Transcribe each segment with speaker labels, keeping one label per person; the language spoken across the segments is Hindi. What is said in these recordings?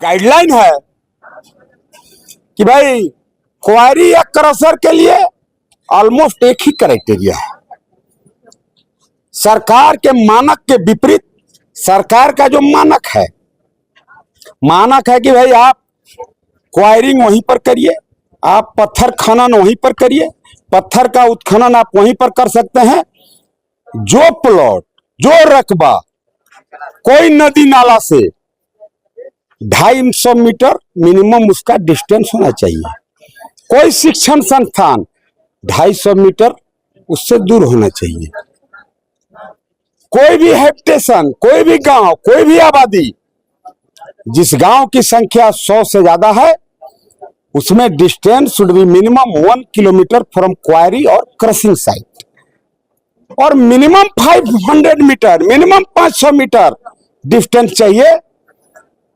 Speaker 1: गाइडलाइन है कि भाई क्वारी या क्रशर के लिए ऑलमोस्ट एक ही क्राइटेरिया है। सरकार के मानक के विपरीत सरकार का जो मानक है कि भाई आप क्वायरिंग वहीं पर करिए, आप पत्थर खनन वहीं पर करिए, पत्थर का उत्खनन आप वहीं पर कर सकते हैं। जो प्लॉट, जो रकबा कोई नदी नाला से 250 मीटर मिनिमम उसका डिस्टेंस होना चाहिए। कोई शिक्षण संस्थान 250 मीटर उससे दूर होना चाहिए। कोई भी हैबिटेशन, कोई भी गांव, कोई भी आबादी, जिस गांव की संख्या 100 से ज्यादा है उसमें distance should be minimum 1 kilometre from quarry और क्रशिंग साइट, और minimum 500 metre, minimum 500 metre distance चाहिए।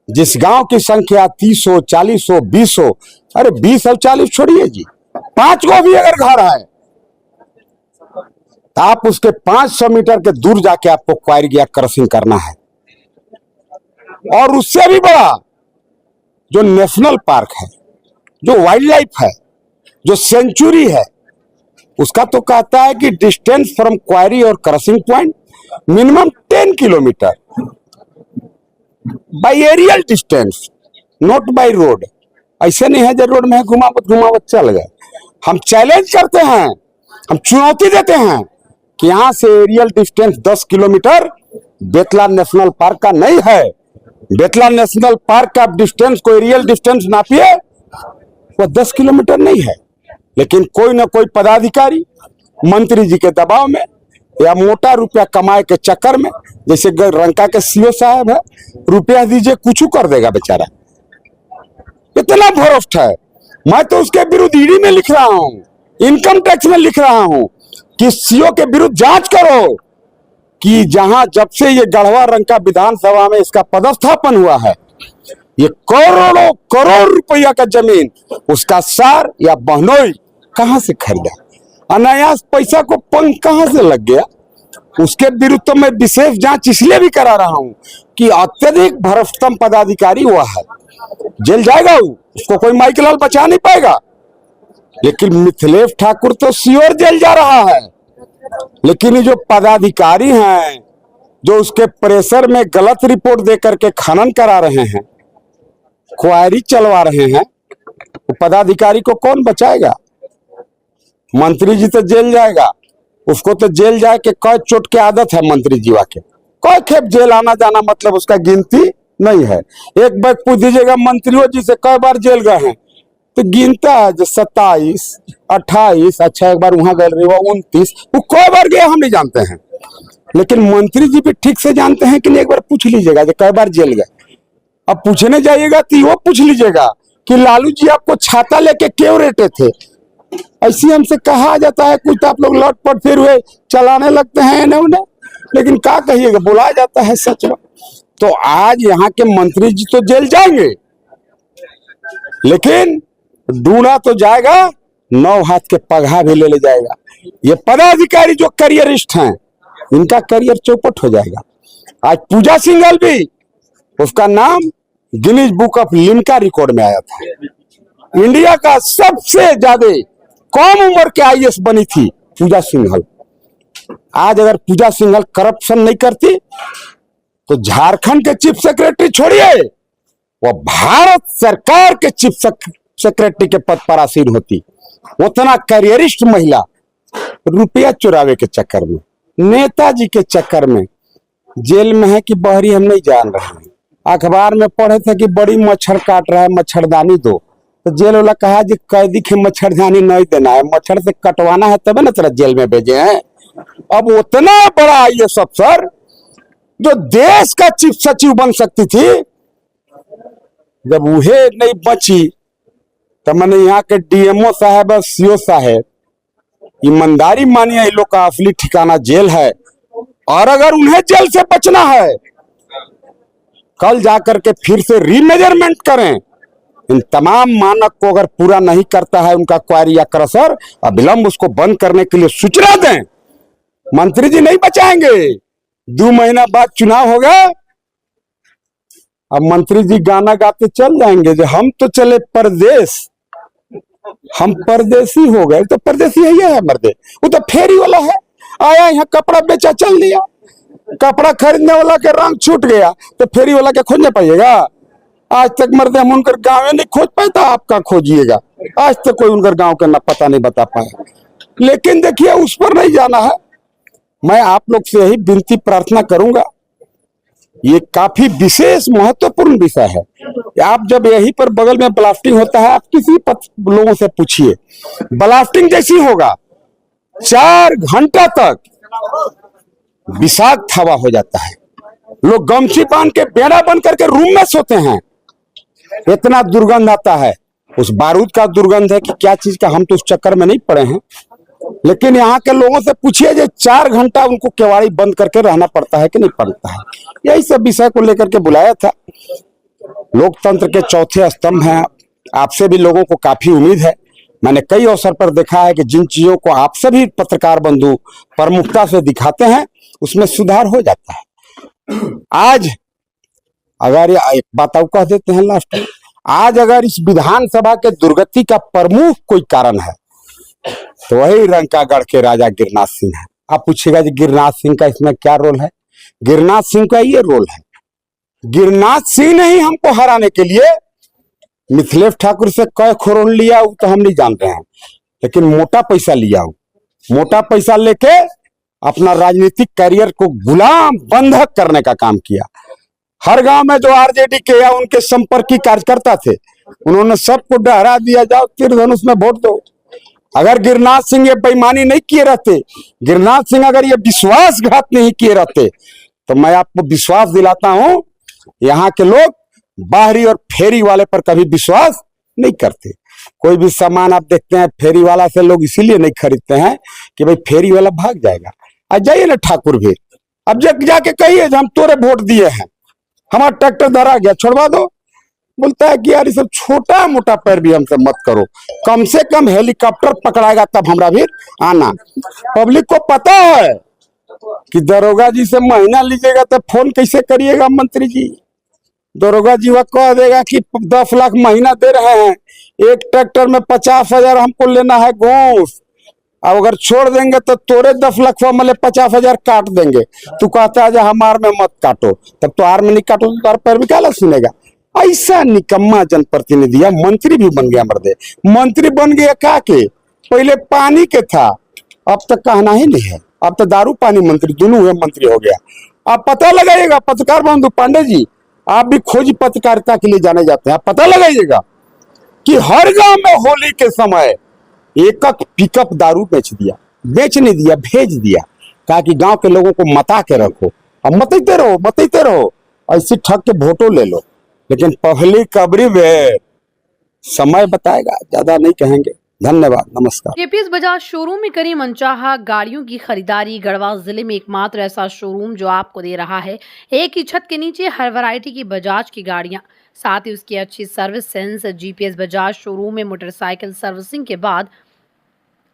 Speaker 1: जिस गांव की संख्या 30 हो, 40 हो, 20 हो, अरे 20 और 40 छोड़िए जी, 5 को भी अगर घर है तो आप उसके 500 मीटर के दूर जाके आपको क्वारी या क्रशिंग करना है। और उससे भी बड़ा जो नेशनल पार्क है, जो वाइल्ड लाइफ है, जो सेंचुरी है, उसका तो कहता है कि डिस्टेंस फ्रॉम क्वारी और crushing point minimum 10 kilometre by aerial distance, not by road. ऐसे नहीं है जब रोड में घुमावत चल गए। हम चैलेंज करते हैं, हम चुनौती देते हैं कि यहां से aerial distance 10 kilometre Betla national park का नहीं है। बेतला नेशनल पार्क का डिस्टेंस को एरियल डिस्टेंस नापिए, वो 10 किलोमीटर नहीं है। लेकिन कोई ना कोई पदाधिकारी मंत्री जी के दबाव में या मोटा रुपया कमाए के चक्कर में, जैसे रंका के सीओ साहब है, रुपया दीजिए कुछ कर देगा बेचारा, इतना भरोस्ट है। मैं तो उसके विरुद्ध ईडी में लिख रहा हूं, इनकम टैक्स में लिख रहा हूं कि सीओ के विरुद्ध जांच करो कि जहां जब से ये गढ़वा रंका विधानसभा में इसका पदस्थापन हुआ है, ये करोड़ों करोड़ रुपया का जमीन उसका सार या बहनोई कहां से खरीदा, अनायास पैसा को पंख कहां से लग गया। उसके विरुद्ध तो मैं विशेष जांच इसलिए भी करा रहा हूं कि अत्यधिक भ्रष्टतम पदाधिकारी हुआ है, जेल जाएगा उसको कोई माइकलाल बचा नहीं पाएगा। लेकिन मिथिलेश ठाकुर तो श्योर जेल जा रहा है। लेकिन ये जो पदाधिकारी हैं जो उसके प्रेशर में गलत रिपोर्ट दे करके खनन करा रहे हैं, क्वारी चलवा रहे हैं, तो पदाधिकारी को कौन बचाएगा? मंत्री जी तो जेल जाएगा, उसको तो जेल जाए के कई चोट के आदत है मंत्री जीवा के, कई खेप जेल आना जाना, मतलब उसका गिनती नहीं है। एक बार पूछ दीजिएगा मंत्रियों जी से कई बार जेल गए हैं तो गिनता है, जो 27, 28, अच्छा एक बार वहां गए 29, वो कई बार गए हम नहीं जानते हैं। लेकिन मंत्री जी भी ठीक से जानते हैं कि नहीं, एक बार पूछ लीजिएगा जो कई बार जेल गए। अब पूछने जाइएगा तो वो पूछ लीजिएगा कि लालू जी आपको छाता लेके क्यों रहते थे। ऐसी हमसे कहा जाता है, कुछ तो आप लोग लौटपट फिर हुए चलाने लगते हैं इन्हें उन्हें, लेकिन क्या कहिएगा, बुलाया जाता है सच में। तो आज यहाँ के मंत्री जी तो जेल जाएंगे, लेकिन डूना तो जाएगा, 9 हाथ के पगहा भी ले जाएगा। ये पदाधिकारी जो करियरिस्ट हैं, इनका करियर चौपट हो जाएगा। आज पूजा सिंघल भी, उसका नाम Guinness book of Limca record में आया था। इंडिया का सबसे ज्यादा कम उम्र के आईएएस बनी थी पूजा सिंघल। आज अगर पूजा सिंघल करप्शन नहीं करती तो झारखंड के चीफ सेक्रेटरी छोड़िए, वो भारत सरकार के चीफ सेक्रेटरी के पद पर आसीन होती। उतना करियरिस्ट महिला रुपया चुरावे के चक्कर में, नेताजी के चक्कर में जेल में है कि बहरी हम नहीं जान रहे हैं। अखबार में पढ़े थे कि बड़ी मच्छर काट रहा है, मच्छरदानी दो, तो जेल वाला कहा जी कैदी के मच्छरदानी नहीं देना है, मच्छर से कटवाना है तब ना तेरा जेल में भेजे हैं। अब उतना बड़ा आईएएस अफसर जो देश का चीफ सचिव बन सकती थी, जब वह नहीं बची तो मैंने यहाँ के डीएमओ साहब और सीओ साहब, ईमानदारी मानिए, इन लोग का असली ठिकाना जेल है। और अगर उन्हें जेल से बचना है, कल जाकर के फिर से रीमेजरमेंट करें। इन तमाम मानक को अगर पूरा नहीं करता है उनका क्वारी या क्रशर, अविलंब उसको बंद करने के लिए सूचना दें। मंत्री जी नहीं बचाएंगे। 2 महीना बाद चुनाव होगा, अब मंत्री जी गाना गाते चल जाएंगे जो हम तो चले परदेश, हम परदेसी हो गए। तो परदेसी है मर्दे, वो तो फेरी वाला है, आया यहाँ कपड़ा बेचा चल दिया, कपड़ा खरीदने वाला के रंग छूट गया तो फेरी वाला के खोजने पाइएगा। आज तक मर्दे हम उनकर गाँव नहीं खोज पाए, तो आपका खोजिएगा, आज तक कोई उनकर गाँव का ना पता नहीं बता पाया। लेकिन देखिए उस पर नहीं जाना है। मैं आप लोग से यही विनती प्रार्थना करूंगा, ये काफी विशेष महत्वपूर्ण विषय है। आप जब यहीं पर बगल में ब्लास्टिंग होता है, आप किसी लोगों से पूछिए, ब्लास्टिंग जैसी होगा 4 घंटा तक विषाक्त हवा हो जाता है, लोग गमछी बांध के बेड़ा बंद करके रूम में सोते हैं, इतना दुर्गंध आता है। उस बारूद का दुर्गंध है कि क्या चीज का, हम तो उस चक्कर में नहीं पड़े हैं। लेकिन यहाँ के लोगों से पूछिए जो 4 घंटा उनको केवाड़ी बंद करके रहना पड़ता है कि नहीं पड़ता है। यही सब विषय को लेकर के बुलाया था। लोकतंत्र के चौथे स्तंभ हैं, आपसे भी लोगों को काफी उम्मीद है। मैंने कई अवसर पर देखा है कि जिन चीजों को आप सभी पत्रकार बंधु प्रमुखता से दिखाते हैं उसमें सुधार हो जाता है। आज अगर एक बात और कह देते हैं लास्ट में, आज अगर इस विधानसभा के दुर्गति का प्रमुख कोई कारण है तो वही रंकागढ़ के राजा गिरनाथ सिंह है। आप पूछिएगा जी गिरनाथ सिंह का इसमें क्या रोल है? गिरनाथ सिंह का ये रोल है, गिरनाथ सिंह ने ही हमको हराने के लिए मिथिलेश ठाकुर से कई करोड़ लिया तो हम नहीं जान रहे हैं, लेकिन मोटा पैसा लिया, मोटा पैसा लेके अपना राजनीतिक कैरियर को गुलाम बंधक करने का काम किया। हर गांव में जो आरजेडी के या उनके संपर्की कार्यकर्ता थे उन्होंने सबको डरा दिया, जाओ तीरधनुष में वोट दो। अगर गिरनाथ सिंह ये बेईमानी नहीं किए रहते, गिरनाथ सिंह अगर ये विश्वासघात नहीं किए रहते, तो मैं आपको विश्वास दिलाता हूं यहाँ के लोग बाहरी और फेरी वाले पर कभी विश्वास नहीं करते। कोई भी सामान आप देखते हैं फेरी वाला से लोग इसीलिए नहीं खरीदते हैं कि भाई फेरी वाला भाग जाएगा। आज जाइए ना ठाकुर भी, अब जाके कहिए हम तोरे वोट दिए हैं, हमारा ट्रैक्टर धरा गया छोड़वा दो, बोलता है कि यार ये सब छोटा मोटा पैर भी हमसे मत करो, कम से कम हेलीकॉप्टर पकड़ाएगा तब हमरा भी आना। पब्लिक को पता है कि दरोगा जी से महीना लीजिएगा तो फोन कैसे करिएगा मंत्री जी, दरोगा जी वह कह देगा कि 10 लाख महीना दे रहे हैं, एक ट्रैक्टर में 50,000 हमको लेना है घूस, अब अगर छोड़ देंगे तो तोरे 10 लाख मतलब 50,000 काट देंगे। तू कहता है हमार में मत काटो, तब तो आर में नहीं काटो तो पैर भी क्या सुनेगा। ऐसा निकम्मा जनप्रतिनिधि है, मंत्री भी बन गया मर्दे, मंत्री बन गया क्या के, पहले पानी के था अब तक कहना ही नहीं है, अब तो दारू पानी मंत्री दोनों हुए मंत्री हो गया। आप पता लगाइएगा पत्रकार बंधु पांडे जी, आप भी खोज पत्रकारिता के लिए जाने जाते हैं, आप पता लगाइएगा कि हर गांव में होली के समय एक पिकअप दारू बेच नहीं दिया भेज दिया, कहा कि गांव के लोगों को मता के रखो, अब मतते रहो ऐसी ठग के वोटो ले लो। लेकिन पब्लिक अबरी में समय बताएगा, ज्यादा नहीं कहेंगे। धन्यवाद, नमस्कार।
Speaker 2: जेपीएस बजाज शोरूम में करी मनचाहा गाड़ियों की खरीदारी। गढ़वा जिले में एकमात्र ऐसा शोरूम जो आपको दे रहा है एक ही छत के नीचे हर वैरायटी की बजाज की गाड़ियां, साथ ही उसकी अच्छी service sense. GPS Bajaj showroom में मोटरसाइकिल सर्विसिंग के बाद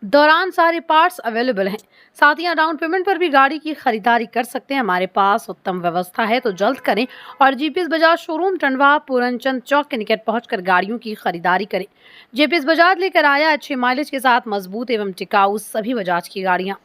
Speaker 2: दौरान सारे पार्ट्स अवेलेबल हैं। साथ ही यहाँ डाउन पेमेंट पर भी गाड़ी की खरीदारी कर सकते हैं। हमारे पास उत्तम व्यवस्था है, तो जल्द करें और जीपीएस बजाज शोरूम टंडवा पूरनचंद चौक के निकट पहुंचकर गाड़ियों की खरीदारी करें। जीपीएस बजाज लेकर आया अच्छे माइलेज के साथ मजबूत एवं टिकाऊ सभी बजाज की गाड़ियाँ।